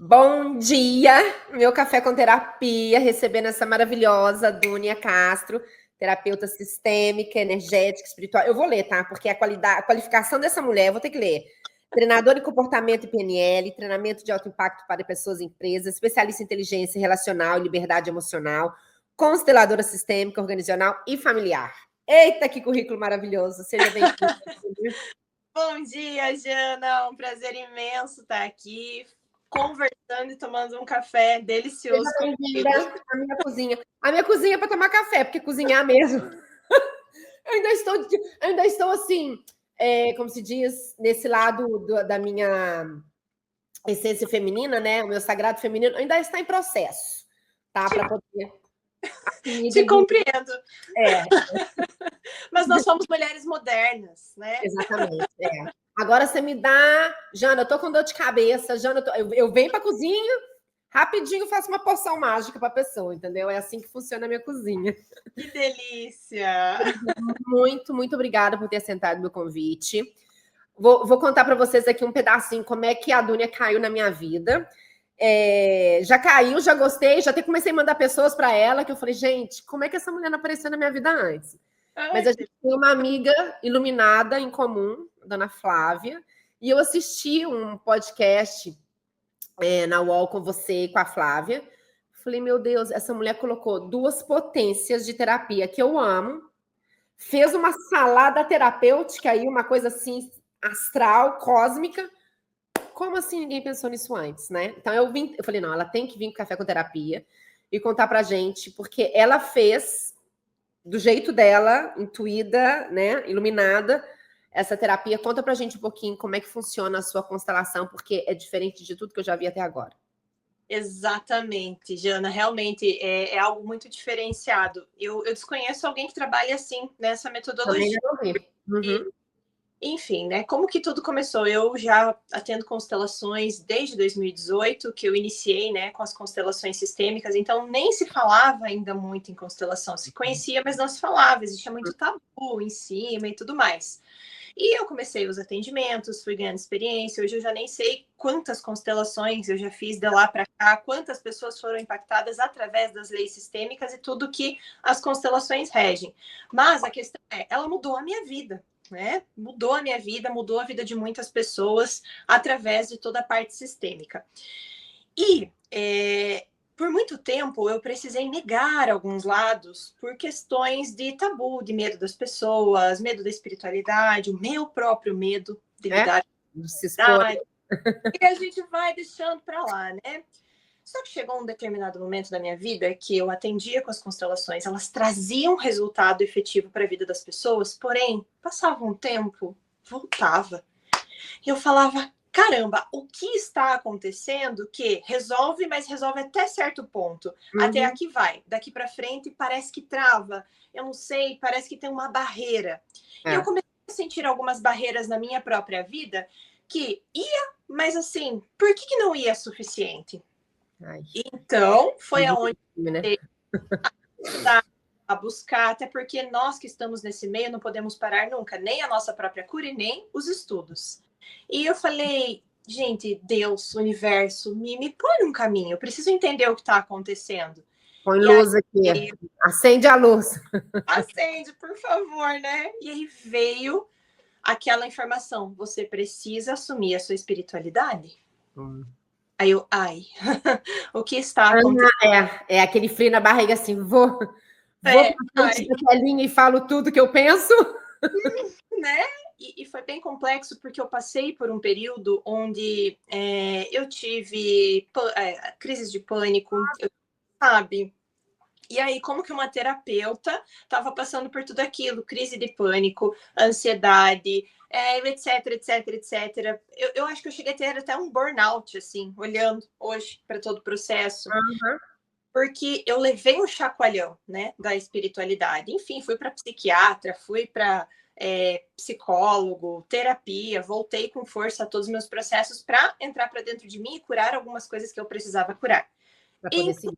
Bom dia, meu café com terapia, recebendo essa maravilhosa Dúnia Castro, terapeuta sistêmica, energética, espiritual. Eu vou ler, tá? Porque a qualificação dessa mulher, eu vou ter que ler. Treinadora em comportamento e PNL, treinamento de alto impacto para pessoas e empresas, especialista em inteligência relacional e liberdade emocional, consteladora sistêmica, organizacional e familiar. Eita, que currículo maravilhoso! Seja bem-vinda. Bom dia, Jana. Um prazer imenso estar aqui conversando e tomando um café delicioso. Seja bem-vinda à minha cozinha. A minha cozinha é para tomar café, porque cozinhar mesmo. Eu ainda estou assim, como se diz, nesse lado da minha essência feminina, né? O meu sagrado feminino ainda está em processo, tá? Para poder. Te compreendo. É. Mas nós somos mulheres modernas, né? Exatamente. Agora você me dá, Jana, eu tô com dor de cabeça, Jana, eu venho para a cozinha, rapidinho faço uma porção mágica para a pessoa, entendeu? É assim que funciona a minha cozinha. Que delícia! Muito, muito obrigada por ter aceitado o meu convite. Vou contar para vocês aqui um pedacinho como é que a Dúnia caiu na minha vida. Já caiu, já gostei, já até comecei a mandar pessoas para ela, que eu falei, gente, como é que essa mulher não apareceu na minha vida antes? Mas a gente tem uma amiga iluminada em comum, a dona Flávia, e eu assisti um podcast na UOL com você e com a Flávia. Falei, meu Deus, essa mulher colocou duas potências de terapia que eu amo, fez uma salada terapêutica aí, uma coisa assim, astral, cósmica. Como assim ninguém pensou nisso antes, né? Então eu falei, não, ela tem que vir com Café com Terapia e contar pra gente, porque ela fez do jeito dela, intuída, né, iluminada, essa terapia. Conta pra gente um pouquinho como é que funciona a sua constelação, porque é diferente de tudo que eu já vi até agora. Exatamente, Jana. Realmente é algo muito diferenciado. Eu desconheço alguém que trabalhe assim, nessa metodologia. Também não vi. Enfim, né? Como que tudo começou? Eu já atendo constelações desde 2018, que eu iniciei, né, com as constelações sistêmicas, então nem se falava ainda muito em constelação. Se conhecia, mas não se falava, existia muito tabu em cima e tudo mais. E eu comecei os atendimentos, fui ganhando experiência. Hoje eu já nem sei quantas constelações eu já fiz de lá para cá, quantas pessoas foram impactadas através das leis sistêmicas e tudo que as constelações regem. Mas a questão é, ela mudou a minha vida. Né? Mudou a minha vida, mudou a vida de muitas pessoas através de toda a parte sistêmica. E por muito tempo eu precisei negar alguns lados por questões de tabu, de medo das pessoas, medo da espiritualidade, o meu próprio medo de lidar com a espiritualidade. E a gente vai deixando para lá, né? Só que chegou um determinado momento da minha vida que eu atendia com as constelações, elas traziam resultado efetivo para a vida das pessoas, porém, passava um tempo, voltava. E eu falava, caramba, o que está acontecendo que resolve, mas resolve até certo ponto. Até aqui vai, daqui para frente parece que trava. Eu não sei, parece que tem uma barreira. E eu comecei a sentir algumas barreiras na minha própria vida que ia, mas assim, por que não ia suficiente? Ai. Então, foi aonde a buscar, até porque nós que estamos nesse meio não podemos parar nunca, nem a nossa própria cura e nem os estudos. E eu falei, gente, Deus, universo, me põe num caminho, eu preciso entender o que está acontecendo. Põe luz aqui, acende a luz. Acende, por favor, né? E aí veio aquela informação, você precisa assumir a sua espiritualidade? Aí eu, o que está acontecendo? É aquele frio na barriga assim, vou para frente da telinha e falo tudo que eu penso. Né? E foi bem complexo, porque eu passei por um período onde eu tive crises de pânico, sabe? E aí, como que uma terapeuta estava passando por tudo aquilo, crise de pânico, ansiedade, etc, etc, etc. Eu acho que eu cheguei a ter até um burnout, assim, olhando hoje para todo o processo. Porque eu levei um chacoalhão, né, da espiritualidade. Enfim, fui para psiquiatra, fui para psicólogo, terapia, voltei com força a todos os meus processos para entrar para dentro de mim e curar algumas coisas que eu precisava curar. Incluindo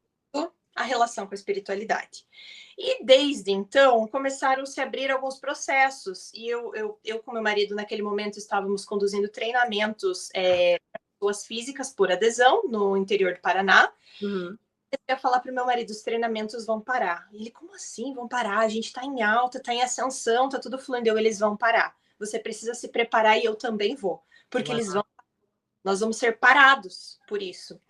a relação com a espiritualidade. E desde então, começaram a se abrir alguns processos. E eu com meu marido, naquele momento, estávamos conduzindo treinamentos pessoas físicas por adesão no interior do Paraná. Uhum. Eu ia falar para o meu marido, os treinamentos vão parar. Ele, como assim vão parar? A gente está em alta, está em ascensão, está tudo fluindo. Eles vão parar. Você precisa se preparar e eu também vou. Porque eles vão. Nós vamos ser parados por isso.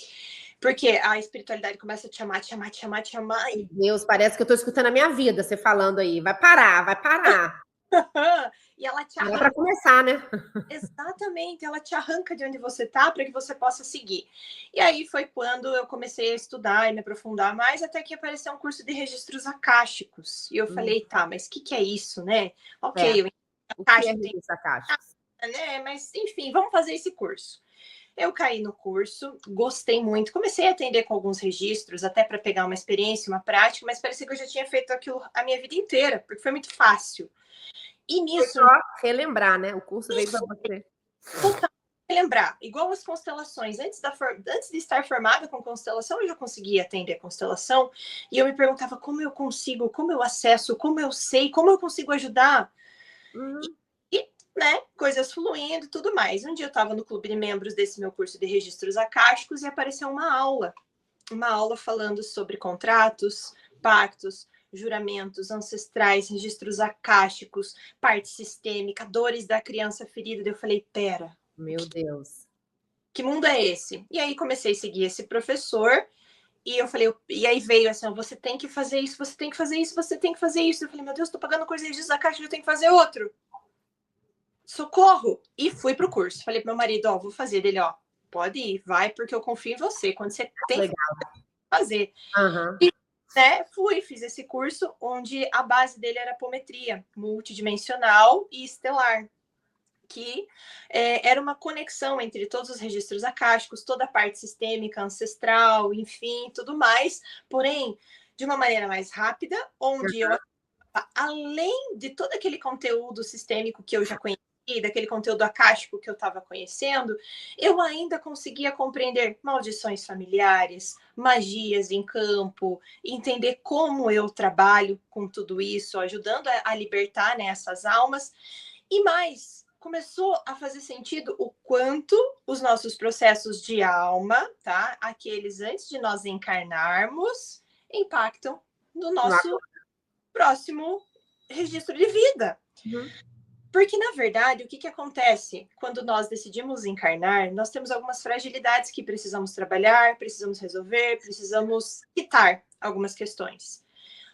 Porque a espiritualidade começa a te chamar, te chamar, te chamar, te chamar. Meu Deus, parece que eu estou escutando a minha vida, você falando aí. Vai parar, vai parar. E ela te arranca. arranca. Para começar, né? Exatamente, ela te arranca de onde você está para que você possa seguir. E aí foi quando eu comecei a estudar e me aprofundar mais, até que apareceu um curso de registros akáshicos. E eu falei, tá, mas o que é isso, né? Ok, o que é registro akáshico? Né? Mas enfim, vamos fazer esse curso. Eu caí no curso, gostei muito, comecei a atender com alguns registros, até para pegar uma experiência, uma prática, mas parecia que eu já tinha feito aquilo a minha vida inteira, porque foi muito fácil. E nisso. Foi só relembrar, né? O curso veio para você. Total. Relembrar, igual as constelações. Antes de estar formada com constelação, eu já conseguia atender a constelação. E eu me perguntava como eu consigo, como eu acesso, como eu sei, como eu consigo ajudar. E né, coisas fluindo e tudo mais. Um dia eu estava no clube de membros desse meu curso de registros akáshicos e apareceu uma aula falando sobre contratos, pactos, juramentos ancestrais, registros akáshicos, parte sistêmica, dores da criança ferida. Eu falei, pera. Meu Deus. Que mundo é esse? E aí comecei a seguir esse professor e eu falei, e aí veio assim, você tem que fazer isso, você tem que fazer isso, você tem que fazer isso. Eu falei, meu Deus, tô pagando curso de registros akáshicos, eu tenho que fazer outro. Socorro! E fui pro curso. Falei pro meu marido, ó, vou fazer dele, ó, pode ir, vai, porque eu confio em você. Quando você tem que fazer. Uhum. E, né, fiz esse curso onde a base dele era apometria multidimensional e estelar, que era uma conexão entre todos os registros akáshicos, toda a parte sistêmica, ancestral, enfim, tudo mais, porém, de uma maneira mais rápida, onde eu, além de todo aquele conteúdo sistêmico que eu já conhecia, daquele conteúdo akáshico que eu estava conhecendo, eu ainda conseguia compreender maldições familiares, magias em campo, entender como eu trabalho com tudo isso, ajudando a libertar, né, essas almas. E mais, começou a fazer sentido o quanto os nossos processos de alma, tá? Aqueles antes de nós encarnarmos, impactam no nosso próximo registro de vida. Uhum. Porque, na verdade, o que acontece quando nós decidimos encarnar? Nós temos algumas fragilidades que precisamos trabalhar, precisamos resolver, precisamos quitar algumas questões.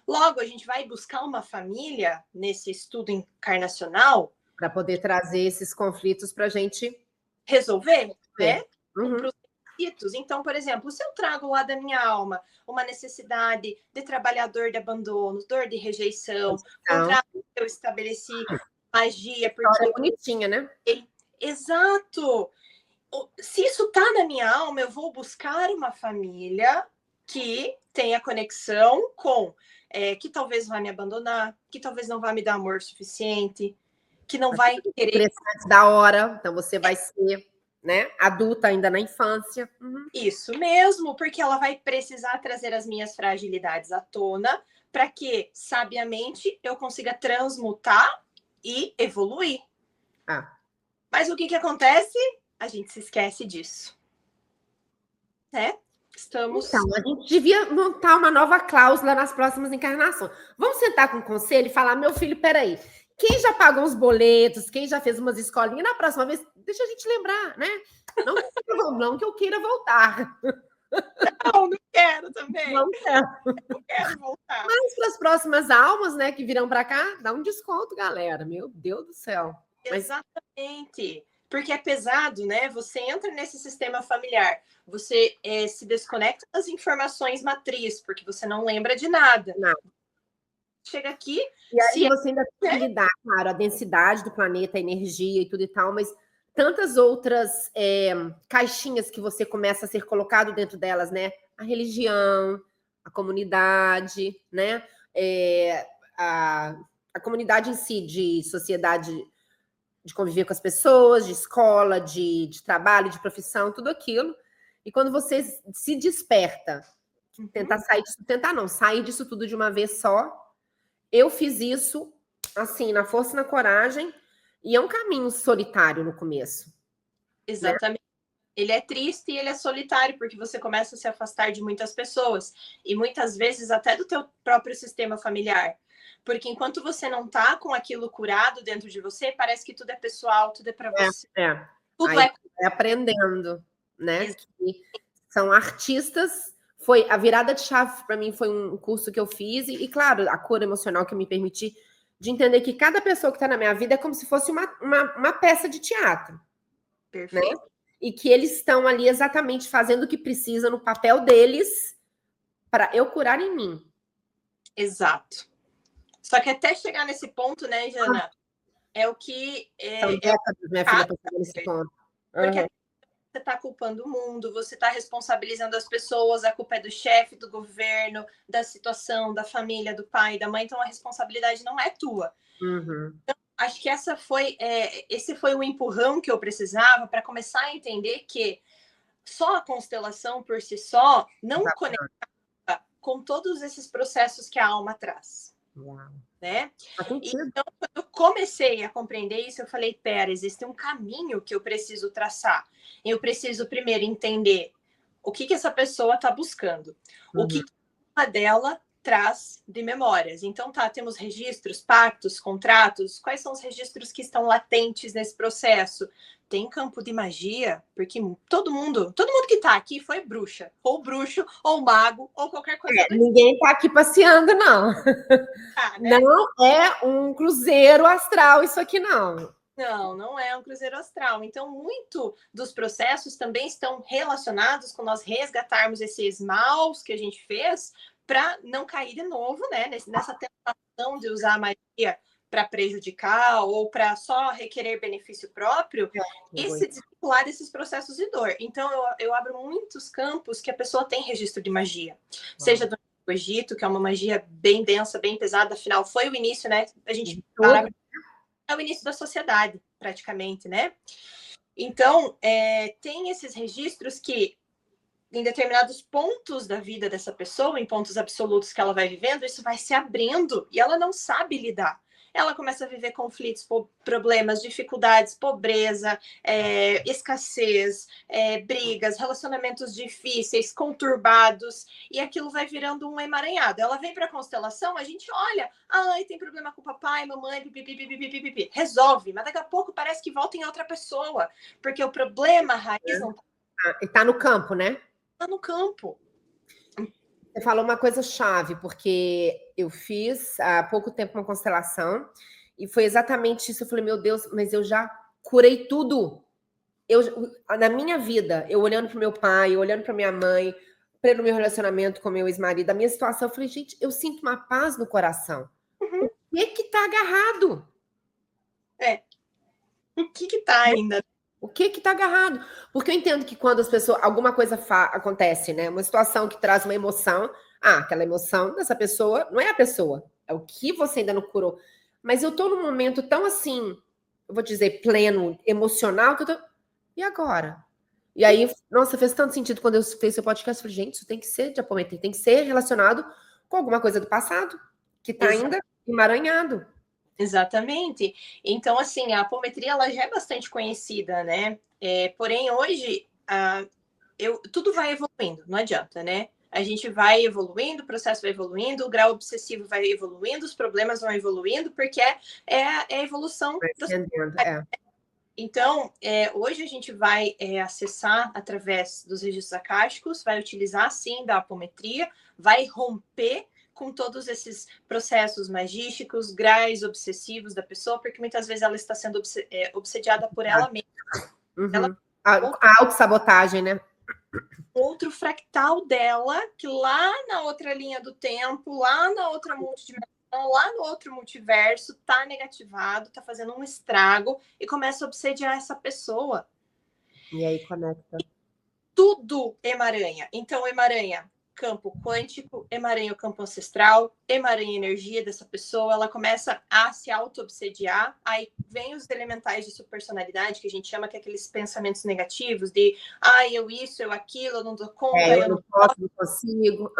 Logo, a gente vai buscar uma família nesse estudo encarnacional para poder trazer esses conflitos para a gente resolver, né? Uhum. Então, por exemplo, se eu trago lá da minha alma uma necessidade de trabalhador de abandono, dor de rejeição, contrato que eu estabeleci, magia, porque é bonitinha, né? Exato. Se isso está na minha alma, eu vou buscar uma família que tenha conexão com que talvez vai me abandonar, que talvez não vai me dar amor suficiente, que não vai querer da hora, então você vai ser, né, adulta ainda na infância. Uhum. Isso mesmo, porque ela vai precisar trazer as minhas fragilidades à tona para que, sabiamente, eu consiga transmutar e evoluir. Mas o que acontece? A gente se esquece disso. Né? Estamos... Então, a gente devia montar uma nova cláusula nas próximas encarnações. Vamos sentar com o conselho e falar, meu filho, peraí, quem já pagou os boletos, quem já fez umas escolinhas, na próxima vez, deixa a gente lembrar, né? Não que eu queira voltar. Não quero também. Não quero. Não quero voltar. Mas para as próximas almas, né, que virão para cá, dá um desconto, galera. Meu Deus do céu. Exatamente. Porque é pesado, né? Você entra nesse sistema familiar, você se desconecta das informações matriz, porque você não lembra de nada. Chega aqui... E aí você ainda tem que lidar, claro, a densidade do planeta, a energia e tudo e tal, mas tantas outras caixinhas que você começa a ser colocado dentro delas, né? A religião, a comunidade, né? A comunidade em si, de sociedade, de conviver com as pessoas, de escola, de trabalho, de profissão, tudo aquilo. E quando você se desperta, tentar sair disso, sair disso tudo de uma vez só. Eu fiz isso, assim, na força e na coragem, e é um caminho solitário no começo. Exatamente. Né? ele é triste e ele é solitário, porque você começa a se afastar de muitas pessoas, e muitas vezes até do teu próprio sistema familiar. Porque enquanto você não tá com aquilo curado dentro de você, parece que tudo é pessoal, tudo é para você. Tudo Aí vai aprendendo, né? Que são artistas. Foi a virada de chave para mim, foi um curso que eu fiz, e claro, a cura emocional que eu me permiti de entender que cada pessoa que está na minha vida é como se fosse uma peça de teatro. Perfeito. Né? E que eles estão ali exatamente fazendo o que precisa no papel deles para eu curar em mim. Exato. Só que até chegar nesse ponto, né, Jana, é o que... São décadas, minha filha, para chegar nesse ponto. Porque você está culpando o mundo, você está responsabilizando as pessoas, a culpa é do chefe, do governo, da situação, da família, do pai, da mãe, então a responsabilidade não é tua. Então, acho que esse foi o empurrão que eu precisava para começar a entender que só a constelação por si só não conecta com todos esses processos que a alma traz. Né? Então, quando eu comecei a compreender isso, eu falei, pera, existe um caminho que eu preciso traçar. Eu preciso primeiro entender o que essa pessoa está buscando, o que a dela traz de memórias. Então, temos registros, pactos, contratos. Quais são os registros que estão latentes nesse processo? Tem campo de magia, porque todo mundo que está aqui foi bruxa, ou bruxo, ou mago, ou qualquer coisa. Ninguém está aqui passeando, não. Né? Não é um cruzeiro astral isso aqui, não. Não é um cruzeiro astral. Então, muito dos processos também estão relacionados com nós resgatarmos esses maus que a gente fez para não cair de novo, né? Nessa tentação de usar a magia para prejudicar ou para só requerer benefício próprio e se desvincular desses processos de dor. Então, eu abro muitos campos que a pessoa tem registro de magia. Seja do Egito, que é uma magia bem densa, bem pesada, afinal, foi o início, né? A gente é o início da sociedade, praticamente, né? Então, tem esses registros que, em determinados pontos da vida dessa pessoa, em pontos absolutos que ela vai vivendo, isso vai se abrindo e ela não sabe lidar. Ela começa a viver conflitos, problemas, dificuldades, pobreza, escassez, brigas, relacionamentos difíceis, conturbados, e aquilo vai virando um emaranhado. Ela vem para a constelação, a gente olha, ai, tem problema com o papai, mamãe, pipi, resolve, mas daqui a pouco parece que volta em outra pessoa, porque o problema, a raiz não está no campo, né? Está no campo. Você falou uma coisa chave, porque eu fiz há pouco tempo uma constelação e foi exatamente isso. Eu falei, meu Deus, mas eu já curei tudo. Na minha vida, eu olhando para o meu pai, eu olhando para minha mãe, pelo meu relacionamento com meu ex-marido, a minha situação, eu falei, gente, eu sinto uma paz no coração. O que está agarrado? O que está ainda? O que está agarrado? Porque eu entendo que quando as pessoas, alguma coisa acontece, né? Uma situação que traz uma emoção, aquela emoção dessa pessoa não é a pessoa, é o que você ainda não curou. Mas eu tô num momento tão assim, eu vou dizer, pleno, emocional, que eu tô. E agora? E aí, nossa, fez tanto sentido quando eu fiz esse podcast. Eu falei, gente, isso tem que ser de apometria, tem que ser relacionado com alguma coisa do passado, que tá ainda emaranhado. Exatamente. Então, assim, a apometria ela já é bastante conhecida, né? Porém, hoje, tudo vai evoluindo, não adianta, né? A gente vai evoluindo, o processo vai evoluindo, o grau obsessivo vai evoluindo, os problemas vão evoluindo, porque é a evolução da sociedade. Então, hoje a gente vai acessar através dos registros akáshicos, vai utilizar, sim, da apometria, vai romper com todos esses processos magísticos, graus obsessivos da pessoa, porque muitas vezes ela está sendo obsediada por ela mesma. A autossabotagem, né? Outro fractal dela, que lá na outra linha do tempo, lá na outra multidimensão, lá no outro multiverso, tá negativado, tá fazendo um estrago e começa a obsediar essa pessoa. E aí conecta. Tudo emaranha. Então, emaranha campo quântico, emaranha o campo ancestral, emaranha a energia dessa pessoa, ela começa a se auto-obsediar, aí vem os elementais de sua personalidade, que a gente chama que é aqueles pensamentos negativos de, eu isso, eu aquilo, eu não dou conta, eu não posso, não consigo.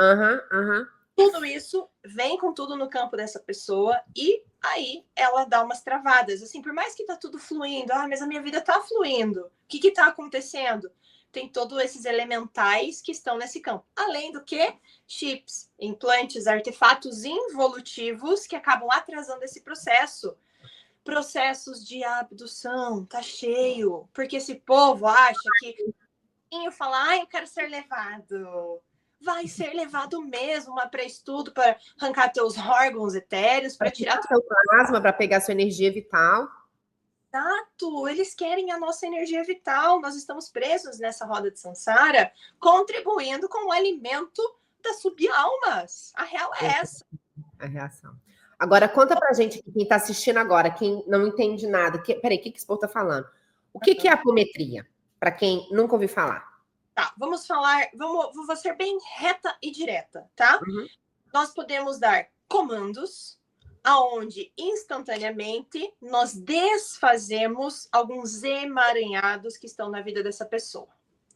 Tudo isso vem com tudo no campo dessa pessoa e aí ela dá umas travadas, assim, por mais que tá tudo fluindo, mas a minha vida tá fluindo, o que tá acontecendo? tem todos esses elementais que estão nesse campo. Além do que, chips, implantes, artefatos involutivos que acabam atrasando esse processo. Processos de abdução, tá cheio. Porque esse povo acha que fala, eu quero ser levado. Vai ser levado mesmo para estudo, para arrancar teus órgãos etéreos, para tirar teu plasma, para pegar sua energia vital. Exato, eles querem a nossa energia vital. Nós estamos presos nessa roda de samsara, contribuindo com o alimento das subalmas. A real é essa. A reação. Agora, conta pra gente, quem está assistindo agora, quem não entende nada. Peraí, o que esse povo está falando? O que é apometria? Para quem nunca ouviu falar. Tá, vou ser bem reta e direta, tá? Uhum. Nós podemos dar comandos aonde instantaneamente nós desfazemos alguns emaranhados que estão na vida dessa pessoa,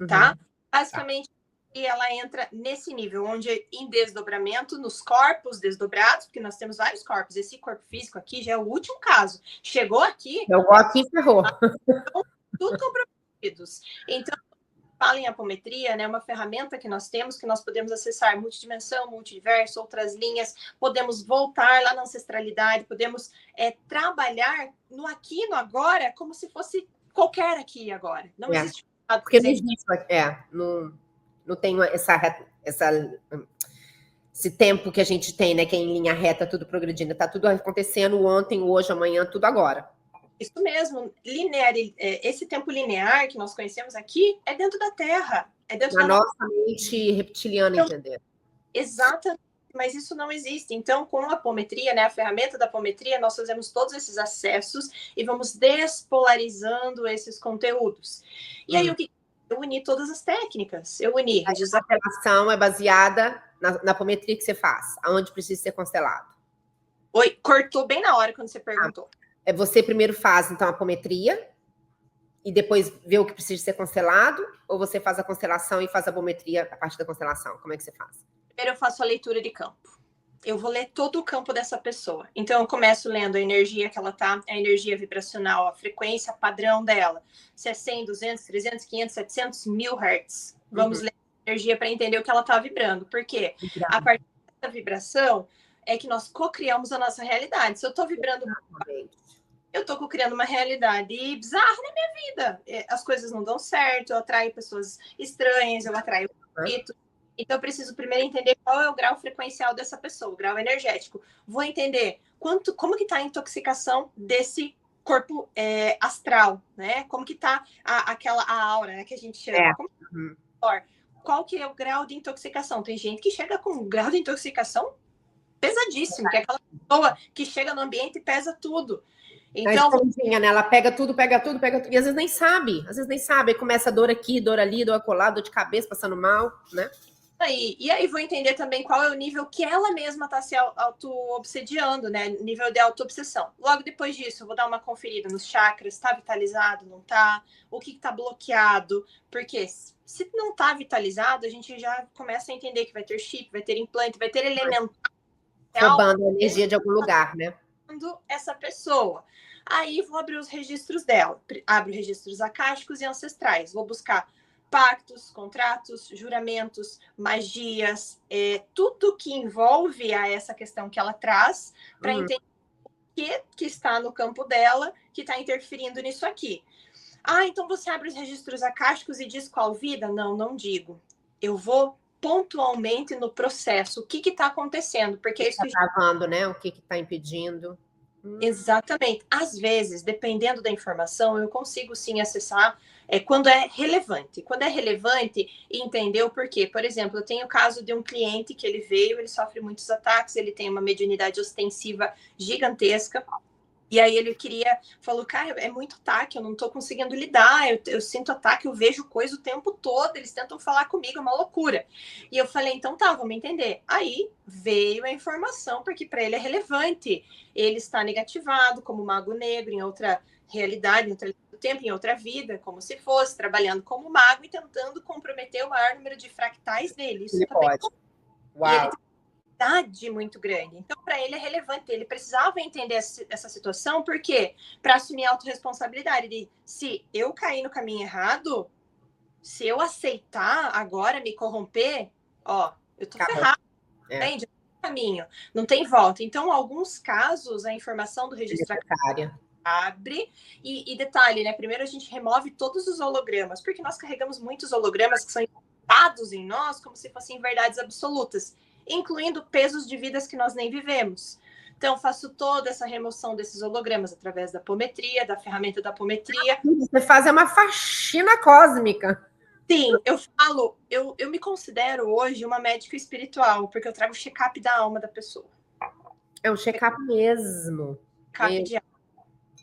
tá? Basicamente, ela entra nesse nível, onde em desdobramento, nos corpos desdobrados, porque nós temos vários corpos, esse corpo físico aqui já é o último caso. Chegou aqui... Eu vou aqui e ferrou. Tudo comprometidos. Então, fala em apometria, né? Uma ferramenta que nós temos, que nós podemos acessar multidimensão, multiverso, outras linhas, podemos voltar lá na ancestralidade, podemos trabalhar no aqui, no agora, como se fosse qualquer aqui e agora. Não existe. Porque não existe, não tem esse tempo que a gente tem, né? Que é em linha reta, tudo progredindo. Tá tudo acontecendo ontem, hoje, amanhã, tudo agora. Isso mesmo, linear, esse tempo linear que nós conhecemos aqui é dentro da Terra. É dentro da nossa mente reptiliana, então, entender. Exatamente, mas isso não existe. Então, com a apometria, né, a ferramenta da apometria, nós fazemos todos esses acessos e vamos despolarizando esses conteúdos. E aí, o que eu uni todas as técnicas. Eu uni. A constelação é baseada na apometria que você faz, aonde precisa ser constelado. Oi, cortou bem na hora quando você perguntou. Você primeiro faz, então, a apometria e depois vê o que precisa ser constelado? Ou você faz a constelação e faz a apometria a partir da constelação? Como é que você faz? Primeiro eu faço a leitura de campo. Eu vou ler todo o campo dessa pessoa. Então, eu começo lendo a energia que ela tá, a energia vibracional, a frequência padrão dela. Se é 100, 200, 300, 500, 700, 1000 Hz. Vamos ler a energia para entender o que ela tá vibrando. Por quê? A partir dessa vibração é que nós co-criamos a nossa realidade. Se eu tô vibrando... Eu tô criando uma realidade bizarra na minha vida. As coisas não dão certo, eu atraio pessoas estranhas, eu atraio conflitos. Então, eu preciso primeiro entender qual é o grau frequencial dessa pessoa, o grau energético. Vou entender como que tá a intoxicação desse corpo astral, né? Como que tá a aura, né, que a gente chama. Qual que é o grau de intoxicação? Tem gente que chega com um grau de intoxicação pesadíssimo, que é aquela pessoa que chega no ambiente e pesa tudo. Então, né? Ela pega tudo, e às vezes nem sabe, aí começa dor aqui, dor ali, dor acolá, dor de cabeça, passando mal, né? E aí vou entender também qual é o nível que ela mesma está se auto-obsediando, né? Nível de auto-obsessão. Logo depois disso, eu vou dar uma conferida nos chakras, está vitalizado, não está? O que está bloqueado? Porque se não está vitalizado, a gente já começa a entender que vai ter chip, vai ter implante, vai ter elemental. Roubando a energia de algum lugar, né? Essa pessoa. Aí vou abrir os registros dela. Abro registros acásticos e ancestrais. Vou buscar pactos, contratos, juramentos, magias, tudo que envolve essa questão que ela traz, para entender o que está no campo dela, que está interferindo nisso aqui. Então você abre os registros acásticos e diz qual vida? Não digo. Eu vou pontualmente no processo, o que está acontecendo, porque é isso que está travando, né? O que está impedindo. Exatamente. Às vezes, dependendo da informação, eu consigo sim acessar quando é relevante. Quando é relevante, entender o porquê. Por exemplo, eu tenho o caso de um cliente que ele veio, ele sofre muitos ataques, ele tem uma mediunidade ostensiva gigantesca. E aí ele falou, cara, é muito ataque, eu não tô conseguindo lidar, eu sinto ataque, eu vejo coisa o tempo todo, eles tentam falar comigo, é uma loucura. E eu falei, então tá, vamos entender. Aí veio a informação, porque para ele é relevante. Ele está negativado como mago negro em outra realidade, em outro tempo, em outra vida, como se fosse, trabalhando como mago e tentando comprometer o maior número de fractais dele. Isso ele também pode. Uau. Muito grande. Então, para ele é relevante. Ele precisava entender essa situação, porque para assumir a autorresponsabilidade de se eu cair no caminho errado, Se eu aceitar agora me corromper, ó, eu tô Acabou. ferrado, entende? Caminho, não tem volta. Então, em alguns casos, a informação do registro abre e detalhe, né? Primeiro a gente remove todos os hologramas, porque nós carregamos muitos hologramas que são implantados em nós como se fossem verdades absolutas, incluindo pesos de vidas que nós nem vivemos. Então, faço toda essa remoção desses hologramas através da apometria, da ferramenta da apometria. Você faz uma faxina cósmica. Sim, eu falo, eu me considero hoje uma médica espiritual, porque eu trago o check-up da alma da pessoa. É um check-up mesmo.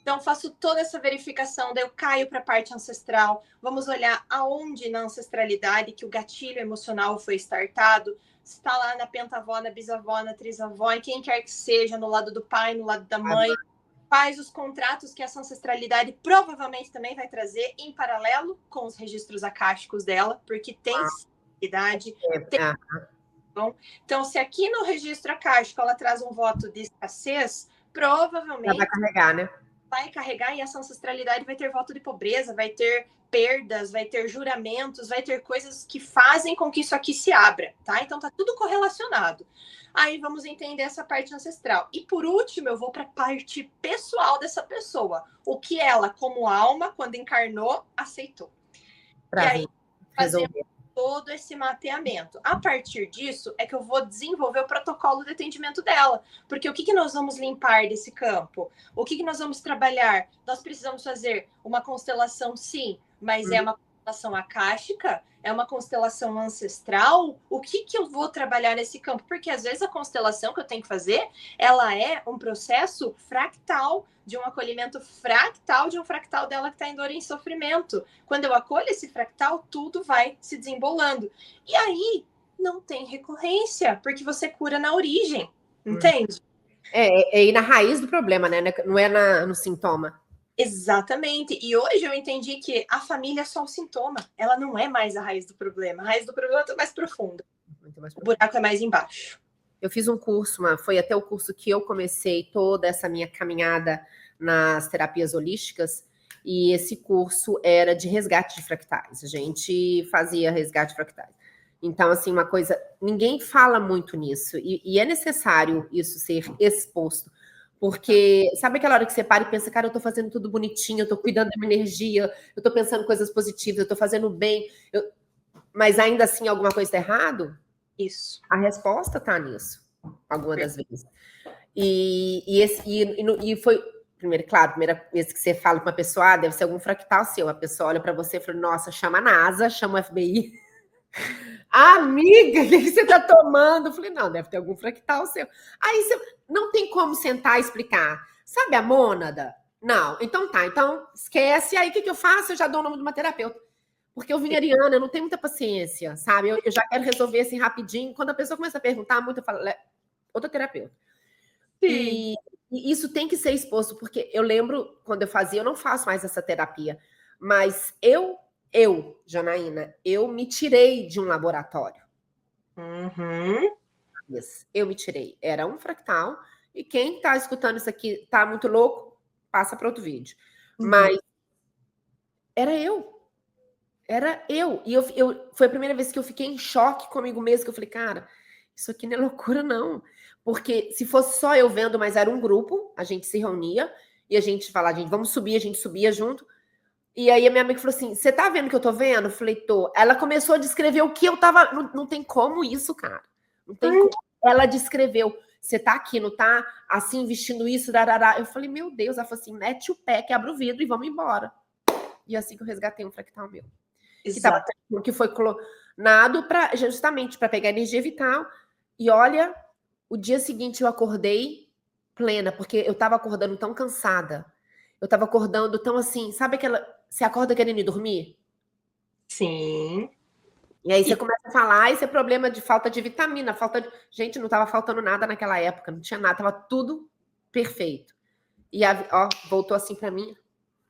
Então, faço toda essa verificação, daí eu caio para a parte ancestral. Vamos olhar aonde na ancestralidade que o gatilho emocional foi startado. Se está lá na pentavó, na bisavó, na trisavó, em quem quer que seja, no lado do pai, no lado da mãe. Faz os contratos que essa ancestralidade provavelmente também vai trazer em paralelo com os registros akáshicos dela, porque tem idade. Então, se aqui no registro akáshico ela traz um voto de escassez, provavelmente ela vai carregar, né? Vai carregar e essa ancestralidade vai ter voto de pobreza, vai ter perdas, vai ter juramentos, vai ter coisas que fazem com que isso aqui se abra, tá? Então tá tudo correlacionado. Aí vamos entender essa parte ancestral. E por último, eu vou para a parte pessoal dessa pessoa. O que ela, como alma, quando encarnou, aceitou. Pra e aí, fazemos todo esse mapeamento. A partir disso, é que eu vou desenvolver o protocolo de atendimento dela. Porque o que nós vamos limpar desse campo? O que nós vamos trabalhar? Nós precisamos fazer uma constelação, sim, mas é uma constelação akáshica? É uma constelação ancestral? O que eu vou trabalhar nesse campo? Porque às vezes a constelação que eu tenho que fazer, ela é um processo fractal, de um acolhimento fractal, de um fractal dela que está em dor e em sofrimento. Quando eu acolho esse fractal, tudo vai se desembolando. E aí, não tem recorrência, porque você cura na origem, entende? É ir na raiz do problema, né? Não é no sintoma. Exatamente. E hoje eu entendi que a família é só um sintoma. Ela não é mais a raiz do problema. A raiz do problema é mais profunda. O buraco é mais embaixo. Eu fiz um curso, foi até o curso que eu comecei toda essa minha caminhada nas terapias holísticas, e esse curso era de resgate de fractais. A gente fazia resgate de fractais. Então, assim, uma coisa, ninguém fala muito nisso, e é necessário isso ser exposto, porque sabe aquela hora que você para e pensa, cara, eu tô fazendo tudo bonitinho, eu tô cuidando da minha energia, eu tô pensando coisas positivas, eu tô fazendo bem, mas ainda assim alguma coisa tá errado? Isso. A resposta tá nisso, alguma das vezes. E foi, primeira vez que você fala com uma pessoa, deve ser algum fractal seu, a pessoa olha para você e fala, nossa, chama a NASA, chama o FBI. Amiga, o que você tá tomando? Eu falei, não, deve ter algum fractal seu. Aí você não tem como sentar e explicar. Sabe a mônada? Não, então tá, então esquece. Aí o que eu faço? Eu já dou o nome de uma terapeuta. Porque eu vim ariana, eu não tenho muita paciência, sabe? Eu já quero resolver assim rapidinho. Quando a pessoa começa a perguntar muito, eu falo, outra terapeuta. E isso tem que ser exposto, porque eu lembro, quando eu fazia, eu não faço mais essa terapia, mas eu, Janaína, eu me tirei de um laboratório. Eu me tirei. Era um fractal, e quem está escutando isso aqui tá muito louco, passa para outro vídeo. Mas era eu. Era eu. E foi a primeira vez que eu fiquei em choque comigo mesma, que eu falei, cara, isso aqui não é loucura, não. Porque se fosse só eu vendo, mas era um grupo, a gente se reunia e a gente falava, gente, vamos subir, a gente subia junto. E aí a minha amiga falou assim, você tá vendo o que eu tô vendo? Eu falei, tô. Ela começou a descrever o que eu tava... Não tem como isso, cara. Não tem como. Ela descreveu, você tá aqui, não tá assim, vestindo isso, darará. Eu falei, meu Deus. Ela falou assim, mete o pé, quebra o vidro e vamos embora. E assim que eu resgatei um fractal meu. Que foi clonado justamente para pegar energia vital. E olha, o dia seguinte eu acordei plena, porque eu estava acordando tão cansada. Eu estava acordando tão assim, sabe aquela... Você acorda querendo ir dormir? Sim. E aí você começa a falar, isso é problema de falta de vitamina, Gente, não estava faltando nada naquela época, não tinha nada, estava tudo perfeito. E voltou assim para mim,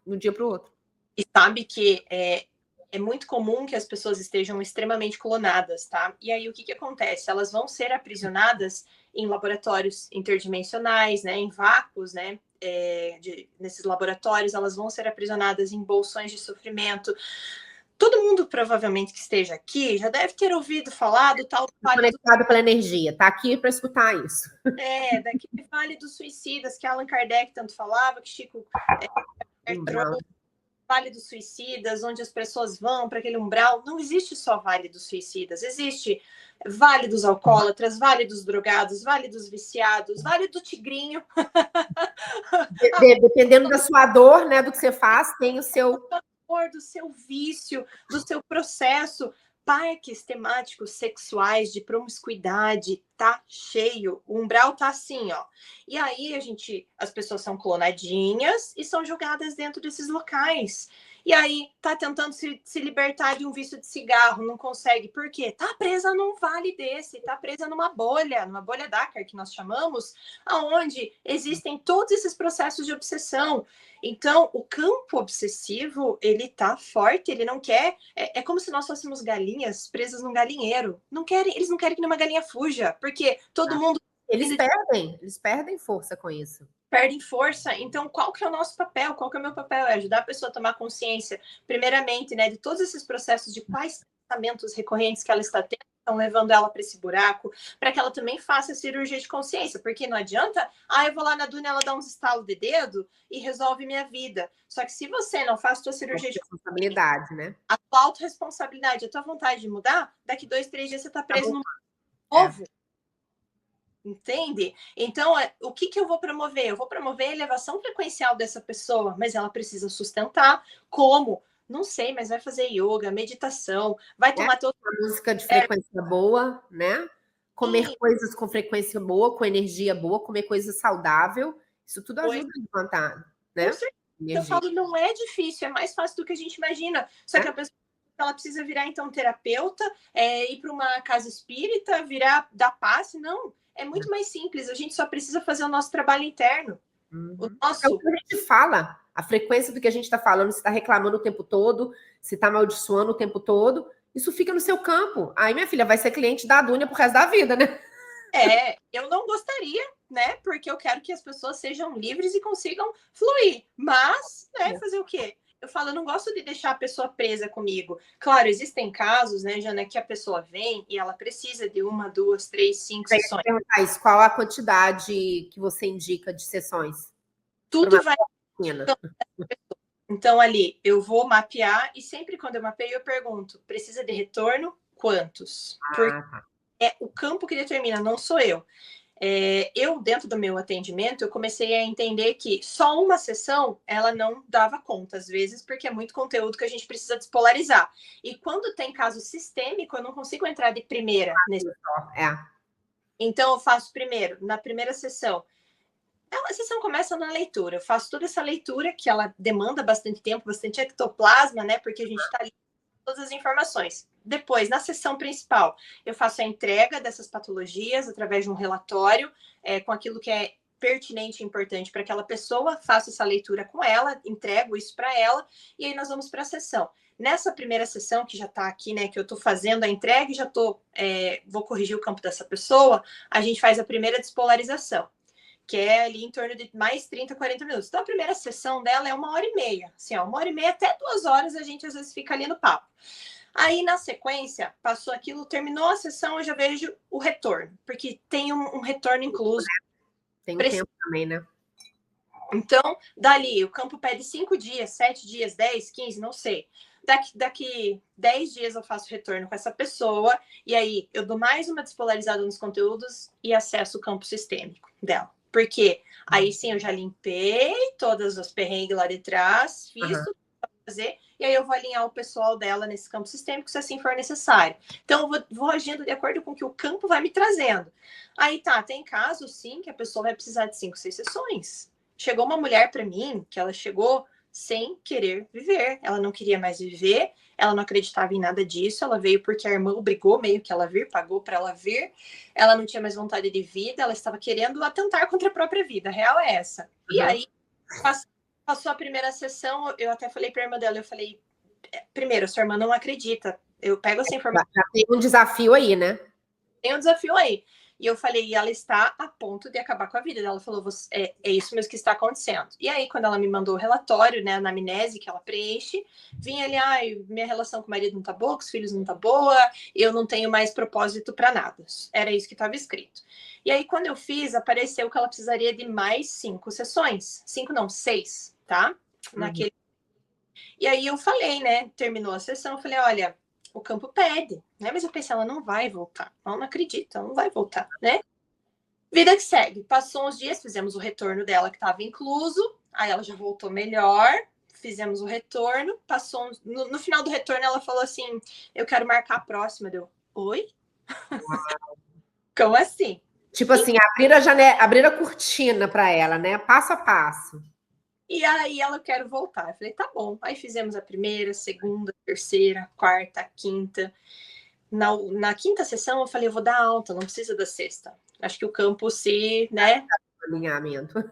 de um dia para o outro. E sabe que é muito comum que as pessoas estejam extremamente clonadas, tá? E aí o que acontece? Elas vão ser aprisionadas em laboratórios interdimensionais, né? Em vácuos, né? Nesses laboratórios, elas vão ser aprisionadas em bolsões de sofrimento. todo mundo provavelmente que esteja aqui já deve ter ouvido falar do tal conectado pela energia, tá aqui para escutar isso. Daquele Vale dos Suicidas que Allan Kardec tanto falava, que Chico Vale dos Suicidas, onde as pessoas vão para aquele umbral. Não existe só Vale dos Suicidas, existe Vale dos Alcoólatras, Vale dos Drogados, Vale dos Viciados, Vale do Tigrinho. Dependendo da sua dor, né, do que você faz, tem o seu... Do seu vício, do seu processo. Parques temáticos sexuais de promiscuidade tá cheio, o umbral tá assim, ó. E aí as pessoas são clonadinhas e são jogadas dentro desses locais. E aí tá tentando se libertar de um vício de cigarro, não consegue. Por quê? Tá presa num vale desse, tá presa numa bolha Dakar, que nós chamamos, aonde existem todos esses processos de obsessão. Então, o campo obsessivo, ele tá forte, ele não quer... É como se nós fôssemos galinhas presas num galinheiro. Eles não querem que nenhuma galinha fuja, porque todo mundo... Eles perdem força com isso. Perdem força. Então, qual que é o nosso papel? Qual que é o meu papel? É ajudar a pessoa a tomar consciência, primeiramente, né, de todos esses processos, de quais pensamentos recorrentes que ela está tendo, estão levando ela para esse buraco, para que ela também faça a cirurgia de consciência, porque não adianta, eu vou lá na Duna, ela dá uns estalos de dedo e resolve minha vida. Só que se você não faz a tua cirurgia de responsabilidade, né? A tua autorresponsabilidade, a tua vontade de mudar, daqui 2, 3 dias você está preso no novo. Entende? Então, o que eu vou promover? Eu vou promover a elevação frequencial dessa pessoa, mas ela precisa sustentar. Como? Não sei, mas vai fazer yoga, meditação, vai tomar música de frequência boa, né? Comer coisas com frequência boa, com energia boa, comer coisa saudável. Isso tudo ajuda a levantar, né? Com certeza. Eu falo, não é difícil, é mais fácil do que a gente imagina. Só que a pessoa ela precisa virar, então, terapeuta, ir para uma casa espírita, dar passe. Não, é muito mais simples. A gente só precisa fazer o nosso trabalho interno. O nosso... É o que a gente fala. A frequência do que a gente está falando, se está reclamando o tempo todo, se está amaldiçoando o tempo todo, isso fica no seu campo. Aí, minha filha, vai ser cliente da Dúnia pro resto da vida, né? Eu não gostaria, né? Porque eu quero que as pessoas sejam livres e consigam fluir. Mas, né, fazer o quê? Eu falo, eu não gosto de deixar a pessoa presa comigo. Claro, existem casos, né, Jana, que a pessoa vem e ela precisa de 1, 2, 3, 5 sessões. Isso, qual a quantidade que você indica de sessões? Tudo vai... Então, ali, eu vou mapear e sempre quando eu mapeio, eu pergunto, precisa de retorno? Quantos? Porque é o campo que determina, não sou eu. Eu, dentro do meu atendimento, eu comecei a entender que só uma sessão, ela não dava conta, às vezes, porque é muito conteúdo que a gente precisa despolarizar. E quando tem caso sistêmico, eu não consigo entrar de primeira nesse... Então, eu faço primeiro, na primeira sessão. A sessão começa na leitura. Eu faço toda essa leitura, que ela demanda bastante tempo, bastante ectoplasma, né? Porque a gente está ali com todas as informações. Depois, na sessão principal, eu faço a entrega dessas patologias através de um relatório, com aquilo que é pertinente e importante para aquela pessoa, faço essa leitura com ela, entrego isso para ela, e aí nós vamos para a sessão. Nessa primeira sessão, que já está aqui, né, que eu estou fazendo a entrega e já vou corrigir o campo dessa pessoa, a gente faz a primeira despolarização, que é ali em torno de mais 30, 40 minutos. Então, a primeira sessão dela é 1h30. Assim, 1h30 até 2 horas, a gente às vezes fica ali no papo. Aí, na sequência, passou aquilo, terminou a sessão, eu já vejo o retorno, porque tem um retorno incluso. Tem um tempo também, né? Então, dali, o campo pede 5 dias, 7 dias, 10, 15, não sei. Daqui 10 dias eu faço retorno com essa pessoa, e aí eu dou mais uma despolarizada nos conteúdos e acesso o campo sistêmico dela. Porque aí sim eu já limpei todas as perrengues lá de trás, fiz tudo para fazer, e aí eu vou alinhar o pessoal dela nesse campo sistêmico, se assim for necessário. Então, eu vou agindo de acordo com o que o campo vai me trazendo. Aí tem casos, sim, que a pessoa vai precisar de 5, 6 sessões. Chegou uma mulher para mim, que ela chegou sem querer viver. Ela não queria mais viver, ela não acreditava em nada disso, ela veio porque a irmã obrigou meio que ela vir, pagou para ela vir, ela não tinha mais vontade de vida, ela estava querendo atentar contra a própria vida, a real é essa. E aí, passou a primeira sessão, eu até falei para a irmã dela, eu falei, primeiro, sua irmã não acredita, eu pego essa informação. Já tem um desafio aí, né? Tem um desafio aí. E eu falei, e ela está a ponto de acabar com a vida. Ela falou, é isso mesmo que está acontecendo. E aí, quando ela me mandou o relatório, né, na anamnese que ela preenche, vinha ali, minha relação com o marido não tá boa, com os filhos não tá boa, eu não tenho mais propósito para nada. Era isso que estava escrito. E aí, quando eu fiz, apareceu que ela precisaria de mais 5 sessões. 5 não, 6, tá? Naquele. E aí eu falei, né, terminou a sessão, eu falei, olha, o campo pede, né? Mas eu pensei, ela não vai voltar. Ela não acredita, ela não vai voltar, né? Vida que segue. Passou uns dias, fizemos o retorno dela que estava incluso. Aí ela já voltou melhor. Fizemos o retorno. Passou no final do retorno, ela falou assim: eu quero marcar a próxima. Deu, oi? Como assim? Tipo assim, abrir a janela, abrir a cortina para ela, né? Passo a passo. E aí ela quer voltar. Eu falei, tá bom. Aí fizemos a primeira, segunda, terceira, quarta, quinta. Na quinta sessão eu falei, eu vou dar alta, não precisa da sexta. Acho que o campo se, né? Alinhamento.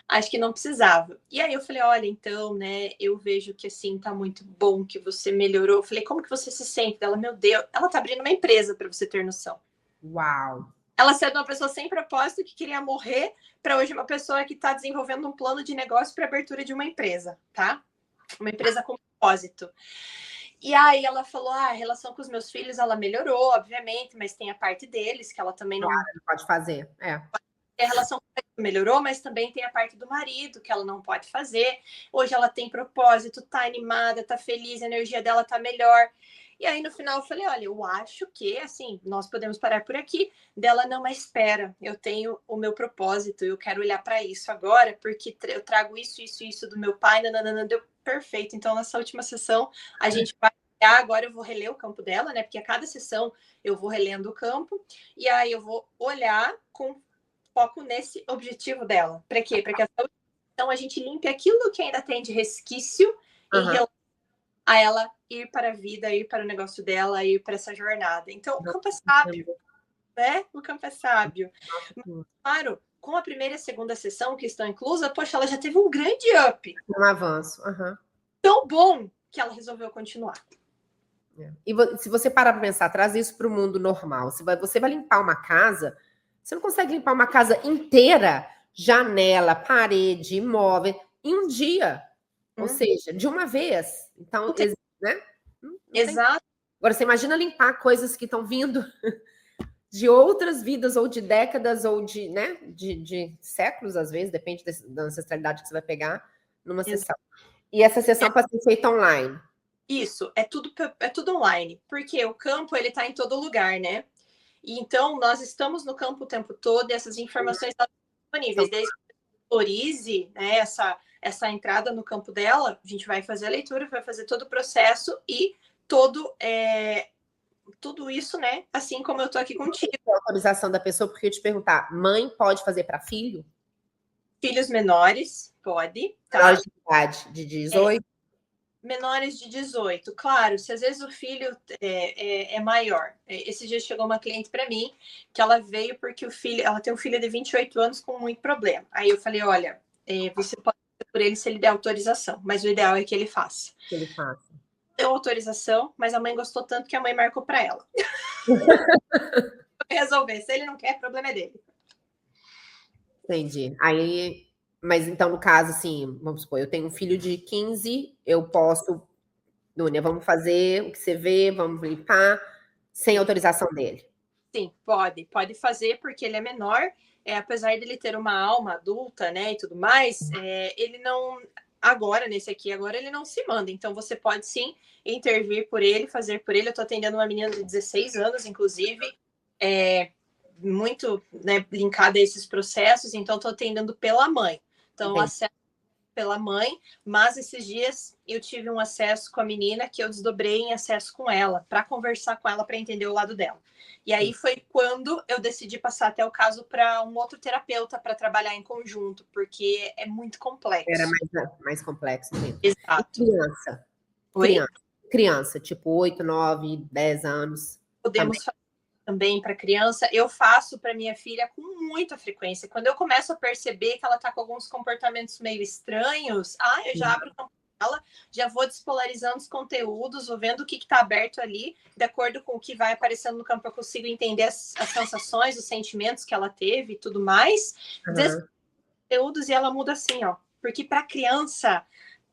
Acho que não precisava. E aí eu falei, olha, então, né, eu vejo que assim tá muito bom que você melhorou. Eu falei, como que você se sente? Ela, meu Deus, ela tá abrindo uma empresa para você ter noção. Uau. Ela saiu de uma pessoa sem propósito que queria morrer para hoje uma pessoa que está desenvolvendo um plano de negócio para abertura de uma empresa, tá? Uma empresa com propósito. E aí ela falou, a relação com os meus filhos, ela melhorou, obviamente, mas tem a parte deles, que ela também não... Claro, pode fazer, A relação melhorou, mas também tem a parte do marido, que ela não pode fazer. Hoje ela tem propósito, tá animada, tá feliz, a energia dela tá melhor. E aí, no final, eu falei, olha, eu acho que, assim, nós podemos parar por aqui. Dela, não, mas espera, eu tenho o meu propósito, eu quero olhar para isso agora, porque eu trago isso do meu pai, nananana, deu perfeito. Então, nessa última sessão, a gente vai olhar, agora eu vou reler o campo dela, né? Porque a cada sessão eu vou relendo o campo, e aí eu vou olhar com foco nesse objetivo dela. Para quê? Para que a gente limpe aquilo que ainda tem de resquício em relação a ela ir para a vida, ir para o negócio dela, ir para essa jornada. Então, o campo é sábio, né? O campo é sábio. Mas, claro, com a primeira e a segunda sessão que estão inclusas, poxa, ela já teve um grande up. Um avanço. Tão bom que ela resolveu continuar. E se você parar para pensar, traz isso para o mundo normal. Você vai limpar uma casa, você não consegue limpar uma casa inteira, janela, parede, imóvel, em um dia. Ou seja, de uma vez. Então, né? Exato. Agora, você imagina limpar coisas que estão vindo de outras vidas, ou de décadas, ou de, né, de séculos, às vezes, depende da ancestralidade que você vai pegar numa sessão. E essa sessão pode ser feita online. Isso, é tudo online, porque o campo ele está em todo lugar, né? E então nós estamos no campo o tempo todo e essas informações estão disponíveis. Desde que autorize, né, essa entrada no campo dela, a gente vai fazer a leitura, vai fazer todo o processo e tudo isso, né? Assim como eu tô aqui contigo. A autorização da pessoa, porque eu te perguntar, mãe pode fazer para filho? Filhos menores, pode, tá? Menores de idade, de 18? Menores de 18. Claro, se às vezes o filho é maior. Esse dia chegou uma cliente para mim que ela veio porque ela tem um filho de 28 anos com muito problema. Aí eu falei, olha, você pode fazer por ele se ele der autorização, mas o ideal é que ele faça. Que ele faça. Deu autorização, mas a mãe gostou tanto que a mãe marcou para ela. Resolver. Se ele não quer, problema é dele. Entendi. Aí, mas então, no caso, assim, vamos supor, eu tenho um filho de 15, eu posso, Dúnia, vamos fazer o que você vê, vamos limpar, sem autorização dele. Sim, pode fazer, porque ele é menor, apesar dele ter uma alma adulta, né, e tudo mais, ele não, nesse aqui, ele não se manda, então você pode sim intervir por ele, fazer por ele. Eu tô atendendo uma menina de 16 anos, inclusive, muito, né, linkada a esses processos, então tô atendendo pela mãe. Então, acesso pela mãe, mas esses dias eu tive um acesso com a menina que eu desdobrei em acesso com ela, para conversar com ela, para entender o lado dela. E aí foi quando eu decidi passar até o caso para um outro terapeuta para trabalhar em conjunto, porque é muito complexo. Era mais complexo mesmo. Exato. E criança? Oi? Criança, tipo 8, 9, 10 anos. Podemos fazer também para criança. Eu faço para minha filha com muita frequência. Quando eu começo a perceber que ela está com alguns comportamentos meio estranhos, eu já abro ela, já vou despolarizando os conteúdos, vou vendo o que está aberto ali, de acordo com o que vai aparecendo no campo, eu consigo entender as sensações, os sentimentos que ela teve e tudo mais. Uhum. Conteúdos e ela muda assim, ó. Porque para criança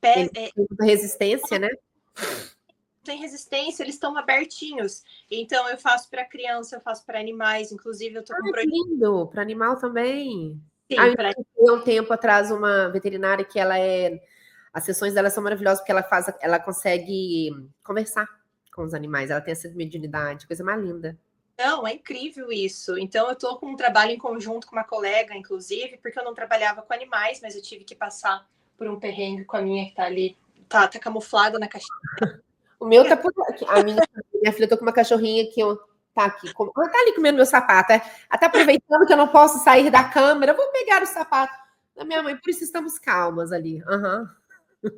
Eles têm muita resistência, né? tem resistência, eles estão abertinhos. Então eu faço para criança, eu faço para animais, inclusive eu tô com Que lindo, para animal também. sim, Eu para encontrei há um tempo atrás uma veterinária que ela é. As sessões dela são maravilhosas porque ela consegue conversar com os animais, ela tem essa mediunidade, coisa mais linda. Não, é incrível isso. Então, eu estou com um trabalho em conjunto com uma colega, inclusive, porque eu não trabalhava com animais, mas eu tive que passar por um perrengue com a minha que está ali, tá camuflada na caixinha. O meu tá por aqui. Minha filha, eu tô com uma cachorrinha que tá aqui. Ela tá ali comendo meu sapato. Ela tá aproveitando que eu não posso sair da câmera. Vou pegar o sapato da minha mãe. Por isso estamos calmas ali. Uhum.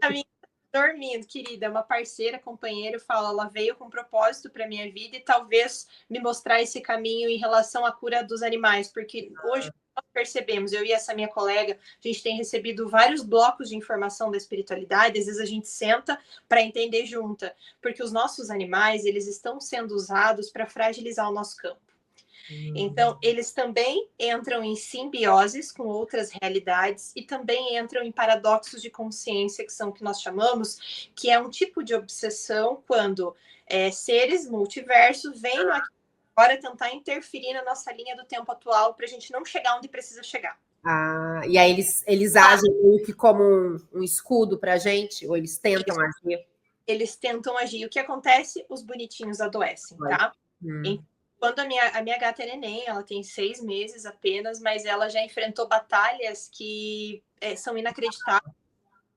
A minha dormindo, querida, é uma parceira, companheira, eu falo, ela veio com propósito para minha vida e talvez me mostrar esse caminho em relação à cura dos animais, porque hoje nós percebemos, eu e essa minha colega, a gente tem recebido vários blocos de informação da espiritualidade, às vezes a gente senta para entender junta, porque os nossos animais, eles estão sendo usados para fragilizar o nosso campo. Então, eles também entram em simbioses com outras realidades e também entram em paradoxos de consciência, que são o que nós chamamos, que é um tipo de obsessão quando seres multiversos vêm aqui agora tentar interferir na nossa linha do tempo atual para a gente não chegar onde precisa chegar. E aí eles agem meio que como um escudo para a gente, ou eles tentam agir? Eles tentam agir. O que acontece? Os bonitinhos adoecem, tá? Quando a minha gata é neném, ela tem 6 meses apenas, mas ela já enfrentou batalhas que são inacreditáveis.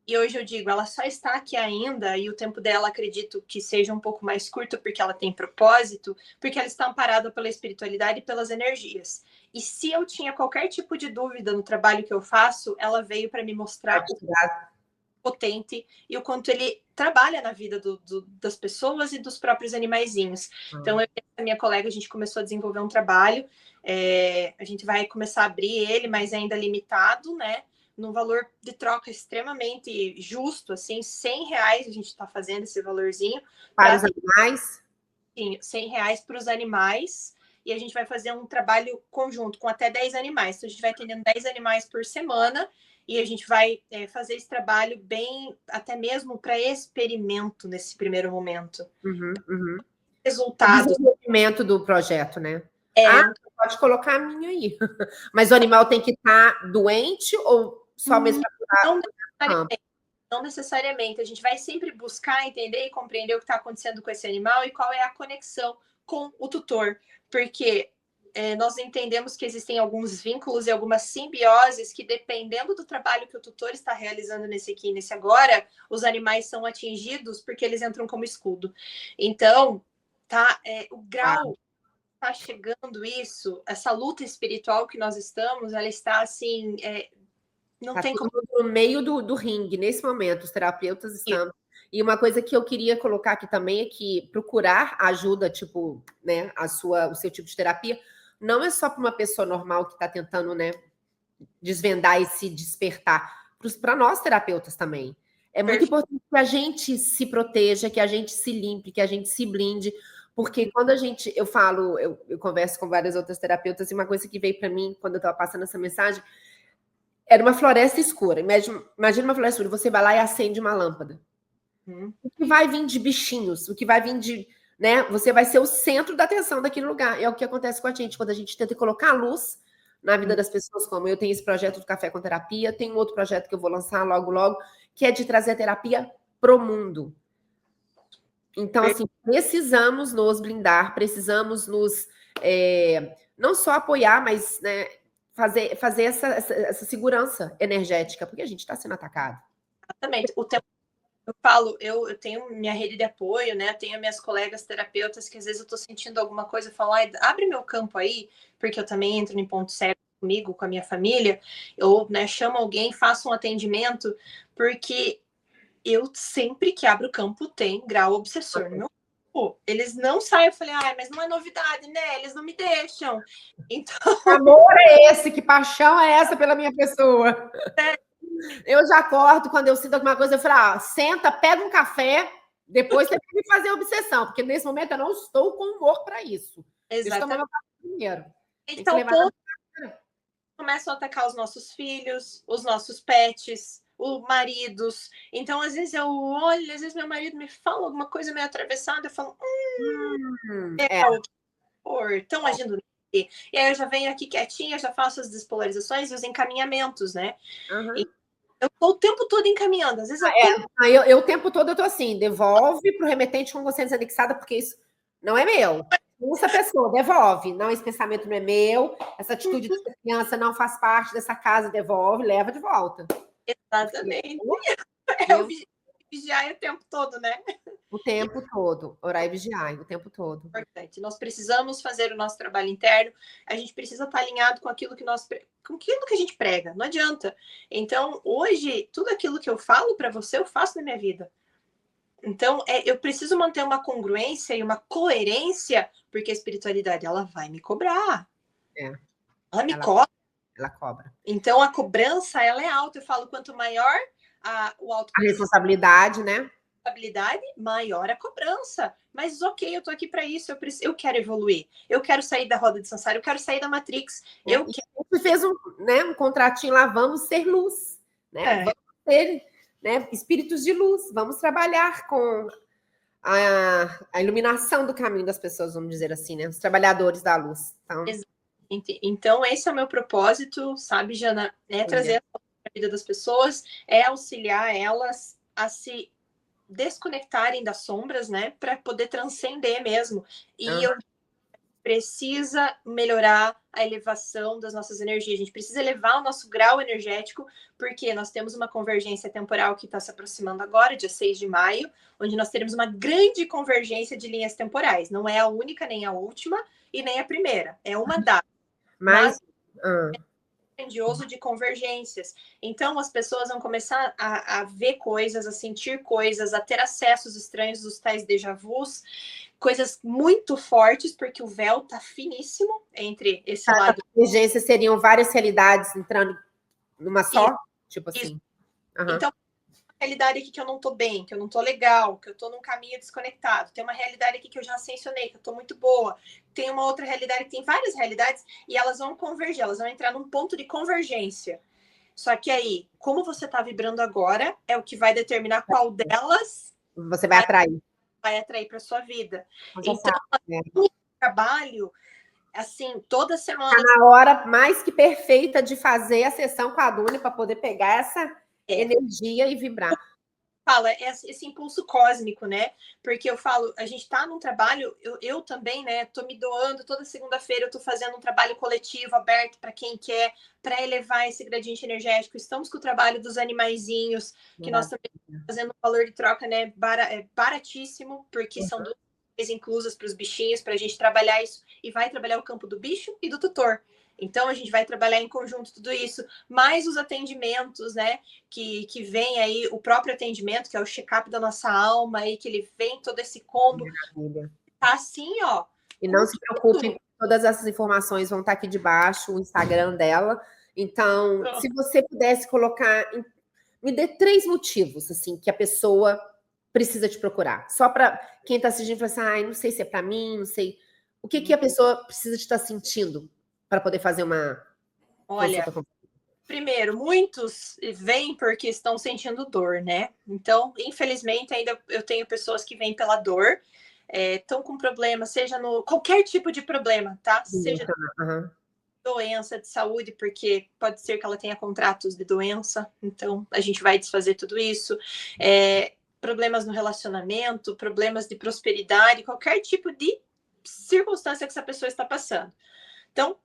E hoje eu digo, ela só está aqui ainda, e o tempo dela acredito que seja um pouco mais curto, porque ela tem propósito, porque ela está amparada pela espiritualidade e pelas energias. E se eu tinha qualquer tipo de dúvida no trabalho que eu faço, ela veio para me mostrar potente e o quanto ele trabalha na vida das pessoas e dos próprios animaizinhos. Então, eu e a minha colega, a gente começou a desenvolver um trabalho, a gente vai começar a abrir ele, mas ainda limitado, né? Num valor de troca extremamente justo, assim, R$100 a gente está fazendo esse valorzinho. Para os animais? Sim, R$100 para os animais, e a gente vai fazer um trabalho conjunto com até 10 animais. Então, a gente vai atendendo 10 animais por semana, e a gente vai fazer esse trabalho bem, até mesmo para experimento nesse primeiro momento. Resultados. O desenvolvimento do projeto, né? Pode colocar a minha aí. Mas o animal tem que estar doente ou só mesmo para Não necessariamente. A gente vai sempre buscar entender e compreender o que está acontecendo com esse animal e qual é a conexão com o tutor. Porque nós entendemos que existem alguns vínculos e algumas simbioses que, dependendo do trabalho que o tutor está realizando nesse aqui e nesse agora, os animais são atingidos porque eles entram como escudo. Então, o grau está chegando isso, essa luta espiritual que nós estamos, ela está assim... não tem como... no meio do ringue, nesse momento, os terapeutas estão. E uma coisa que eu queria colocar aqui também é que procurar ajuda, tipo, né, o seu tipo de terapia, não é só para uma pessoa normal que está tentando, né, desvendar e se despertar, para nós terapeutas também. É muito importante que a gente se proteja, que a gente se limpe, que a gente se blinde, porque quando eu converso com várias outras terapeutas, e uma coisa que veio para mim quando eu estava passando essa mensagem, era uma floresta escura. Imagina uma floresta escura, você vai lá e acende uma lâmpada. O que vai vir de bichinhos, o que vai vir de... né? Você vai ser o centro da atenção daquele lugar. É o que acontece com a gente, quando a gente tenta colocar a luz na vida das pessoas, como eu tenho esse projeto do Café com Terapia, tem outro projeto que eu vou lançar logo, que é de trazer a terapia pro mundo. Então, assim, precisamos nos blindar, precisamos nos... não só apoiar, mas... né, fazer essa segurança energética, porque a gente está sendo atacado. Exatamente. Eu falo, eu tenho minha rede de apoio, né? Tenho minhas colegas terapeutas que às vezes eu estou sentindo alguma coisa, eu falo, abre meu campo aí, porque eu também entro em ponto cego comigo, com a minha família, ou né, chamo alguém, faço um atendimento, porque eu sempre que abro o campo tem grau obsessor no meu corpo. Eles não saem, eu falei, mas não é novidade, né? Eles não me deixam. Então... Que amor é esse? Que paixão é essa pela minha pessoa? Eu já acordo, quando eu sinto alguma coisa, eu falo, senta, pega um café, depois você tem que fazer a obsessão, porque nesse momento eu não estou com humor para isso. Deixa eu tomar meu café primeiro. Então, começam a atacar os nossos filhos, os nossos pets, os maridos. Então, às vezes eu olho, às vezes meu marido me fala alguma coisa meio atravessada, eu falo, estão agindo nele. E aí eu já venho aqui quietinha, já faço as despolarizações e os encaminhamentos, né? Eu tô o tempo todo encaminhando. Às vezes eu o tempo todo eu tô assim, devolve para o remetente com consciência anexada, porque isso não é meu. Essa pessoa, devolve. Não, esse pensamento não é meu, essa atitude dessa criança não faz parte dessa casa, devolve, leva de volta. Exatamente. É o vigiar o tempo todo, né? O tempo todo. Orar e vigiar, o tempo todo. Importante. Nós precisamos fazer o nosso trabalho interno, a gente precisa estar alinhado com aquilo que a gente prega, não adianta. Então, hoje, tudo aquilo que eu falo para você, eu faço na minha vida. Então, eu preciso manter uma congruência e uma coerência, porque a espiritualidade, ela vai me cobrar. Ela me cobra. Ela cobra. Então, a cobrança, ela é alta. Eu falo, quanto maior a responsabilidade, né? Maior a cobrança. Mas ok, eu tô aqui para isso, eu quero evoluir, eu quero sair da roda de samsara, eu quero sair da Matrix. Você fez um contratinho lá, vamos ser luz, né? Vamos ser, né, espíritos de luz, vamos trabalhar com a iluminação do caminho das pessoas, vamos dizer assim, né? Os trabalhadores da luz. Então esse é o meu propósito, sabe, Jana? É trazer a vida das pessoas, é auxiliar elas a se desconectarem das sombras, né, para poder transcender mesmo. E eu precisa melhorar a elevação das nossas energias. A gente precisa elevar o nosso grau energético, porque nós temos uma convergência temporal que está se aproximando agora, dia 6 de maio, onde nós teremos uma grande convergência de linhas temporais. Não é a única, nem a última, e nem a primeira. É uma data. Mas grandioso de convergências. Então, as pessoas vão começar a ver coisas, a sentir coisas, a ter acessos estranhos dos tais déjà vus, coisas muito fortes, porque o véu tá finíssimo entre esse lado. Convergência seriam várias realidades entrando numa só? Tipo assim. Então, realidade aqui que eu não tô bem, que eu não tô legal, que eu tô num caminho desconectado. Tem uma realidade aqui que eu já ascensionei, que eu tô muito boa. Tem uma outra realidade, tem várias realidades, e elas vão converger, elas vão entrar num ponto de convergência. Só que aí, como você tá vibrando agora, é o que vai determinar qual delas você vai atrair. Vai atrair para sua vida. Então, o trabalho, assim, toda semana. Tá na hora mais que perfeita de fazer a sessão com a Dunia para poder pegar essa energia e vibrar. Fala, esse impulso cósmico, né? Porque eu falo, a gente tá num trabalho, eu também, né? Tô me doando toda segunda-feira, eu tô fazendo um trabalho coletivo aberto para quem quer, para elevar esse gradiente energético. Estamos com o trabalho dos animaizinhos, que nós também estamos fazendo um valor de troca, né? Baratíssimo, porque são duas coisas inclusas para os bichinhos, para a gente trabalhar isso, e vai trabalhar o campo do bicho e do tutor. Então, a gente vai trabalhar em conjunto tudo isso, mais os atendimentos, né, que vem aí, o próprio atendimento, que é o check-up da nossa alma, aí que ele vem todo esse combo. Tá assim, ó. E não se preocupem, todas essas informações vão estar aqui debaixo, o Instagram dela. Então, se você pudesse colocar, me dê 3 motivos, assim, que a pessoa precisa te procurar. Só para quem está assistindo e fala assim, não sei se é para mim, não sei. O que a pessoa precisa de estar sentindo para poder fazer uma... Olha, primeiro, muitos vêm porque estão sentindo dor, né? Então, infelizmente, ainda eu tenho pessoas que vêm pela dor, estão com problema, seja no... qualquer tipo de problema, tá? Seja doença de saúde, porque pode ser que ela tenha contratos de doença, então a gente vai desfazer tudo isso. Problemas no relacionamento, problemas de prosperidade, qualquer tipo de circunstância que essa pessoa está passando. Então,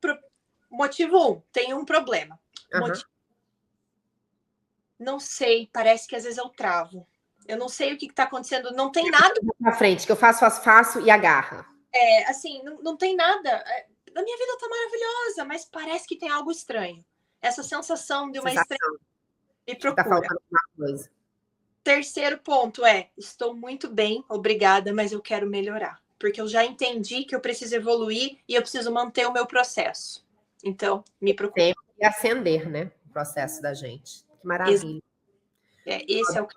motivo 1, tem um problema. Não sei, parece que às vezes eu travo. Eu não sei o que está acontecendo, não tem nada... Na frente, que eu faço e agarra. Assim, não tem nada... A minha vida tá maravilhosa, mas parece que tem algo estranho. Essa sensação de uma estranha... Me procura. Tá faltando uma coisa. Terceiro ponto estou muito bem, obrigada, mas eu quero melhorar. Porque eu já entendi que eu preciso evoluir e eu preciso manter o meu processo. Então, me procura. Sempre acender, né? O processo da gente. Que maravilha. Esse é o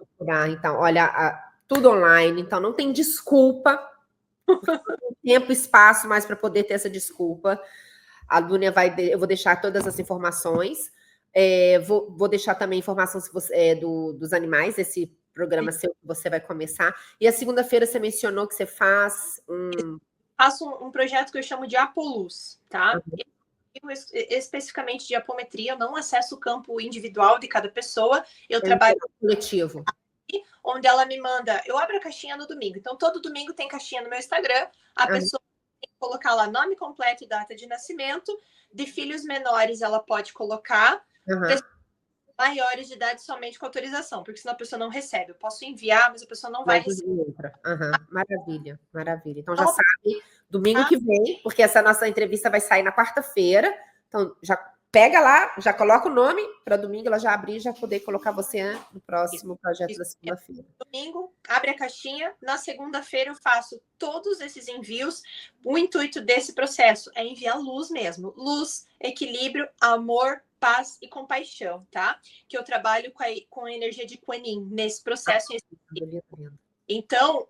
Então, olha, tudo online, então não tem desculpa, tempo e espaço mais para poder ter essa desculpa. A Dúnia eu vou deixar todas as informações. Vou deixar também informação dos animais, esse programa seu que você vai começar. E a segunda-feira você mencionou que você faz Faço um projeto que eu chamo de Apoluz, tá? Especificamente de apometria, eu não acesso o campo individual de cada pessoa, eu trabalho coletivo. Onde ela me manda, eu abro a caixinha no domingo, então todo domingo tem caixinha no meu Instagram, a pessoa tem que colocar lá nome completo e data de nascimento, de filhos menores ela pode colocar, maiores de idade somente com autorização, porque senão a pessoa não recebe, eu posso enviar, mas a pessoa não vai receber. Maravilha, maravilha. Então já sabe, domingo que vem, porque essa nossa entrevista vai sair na quarta-feira, então já pega lá, já coloca o nome para domingo, ela já abrir e já poder colocar você no próximo projeto da segunda-feira. Domingo, abre a caixinha. Na segunda-feira eu faço todos esses envios. O intuito desse processo é enviar luz mesmo. Luz, equilíbrio, amor, paz e compaixão, tá? Que eu trabalho com a energia de Kuan Yin nesse processo. Então,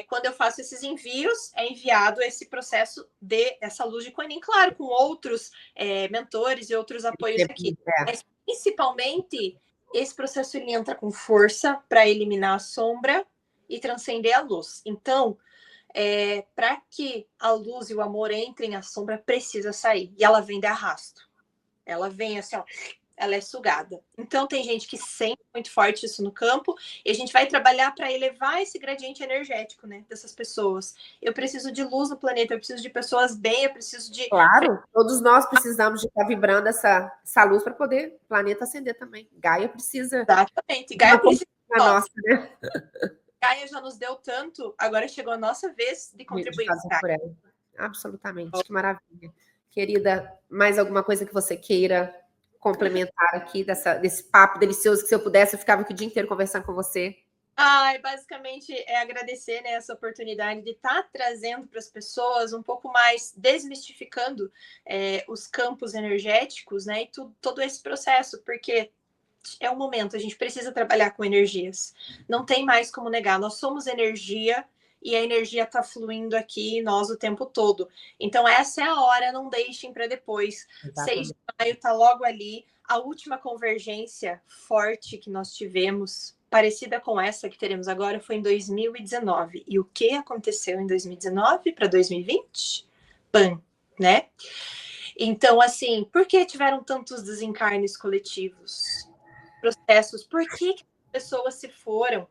quando eu faço esses envios, é enviado esse processo essa luz de Kuan Yin, claro, com outros mentores e outros apoios aqui. Mas, principalmente, esse processo ele entra com força para eliminar a sombra e transcender a luz. Então, para que a luz e o amor entrem, a sombra precisa sair. E ela vem de arrasto. Ela vem assim, ó, ela é sugada. Então, tem gente que sente muito forte isso no campo, e a gente vai trabalhar para elevar esse gradiente energético, né, dessas pessoas. Eu preciso de luz no planeta, eu preciso de pessoas bem, eu preciso de... Claro, todos nós precisamos de estar vibrando essa luz para poder o planeta acender também. Gaia precisa... Exatamente, Gaia precisa... Nossa, né? Gaia já nos deu tanto, agora chegou a nossa vez de contribuir por ela. Absolutamente, que maravilha. Querida, mais alguma coisa que você queira complementar aqui desse papo delicioso, que se eu pudesse, eu ficava aqui o dia inteiro conversando com você? Basicamente é agradecer, né, essa oportunidade de estar trazendo para as pessoas um pouco mais, desmistificando os campos energéticos, né, e todo esse processo, porque é um momento, a gente precisa trabalhar com energias. Não tem mais como negar, nós somos energia e a energia está fluindo aqui em nós o tempo todo. Então, essa é a hora, não deixem para depois. Exatamente. 6 de maio está logo ali. A última convergência forte que nós tivemos, parecida com essa que teremos agora, foi em 2019. E o que aconteceu em 2019 para 2020? Pam, né? Então, assim, por que tiveram tantos desencarnes coletivos? Processos, por que as pessoas se foram?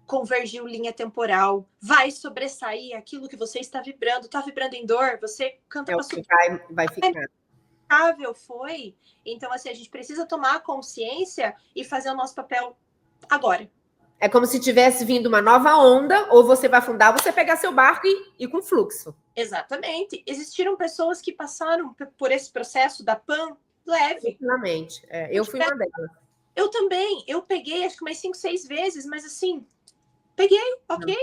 Convergiu linha temporal, vai sobressair aquilo que você está vibrando em dor, você canta para subir. Vai ficar. Foi. Então, assim, a gente precisa tomar consciência e fazer o nosso papel agora. É como se tivesse vindo uma nova onda, ou você vai afundar, você pegar seu barco e ir com fluxo. Exatamente. Existiram pessoas que passaram por esse processo da PAN leve. Tranquilamente. Eu fui uma delas. Eu também. Eu peguei, acho que umas 5, 6 vezes, mas assim, peguei, ok.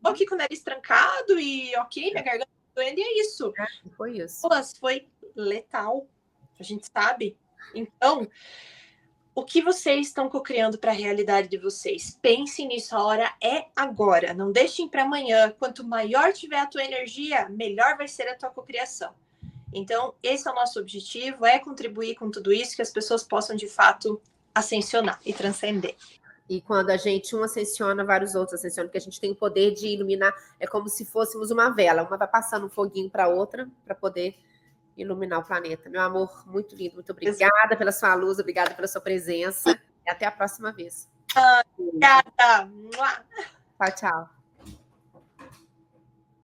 Ok, com o nariz trancado e ok, minha garganta doendo, e é isso. Foi isso. Foi letal, a gente sabe. Então, o que vocês estão cocriando para a realidade de vocês? Pensem nisso, a hora é agora. Não deixem para amanhã. Quanto maior tiver a tua energia, melhor vai ser a tua cocriação. Então, esse é o nosso objetivo, é contribuir com tudo isso, que as pessoas possam, de fato, ascensionar e transcender. E quando a gente ascensiona, vários outros ascensionam, porque a gente tem o poder de iluminar, é como se fôssemos uma vela, uma vai passando um foguinho para a outra, para poder iluminar o planeta. Meu amor, muito lindo, muito obrigada pela sua luz, obrigada pela sua presença, e até a próxima vez. Obrigada! Tchau, tchau.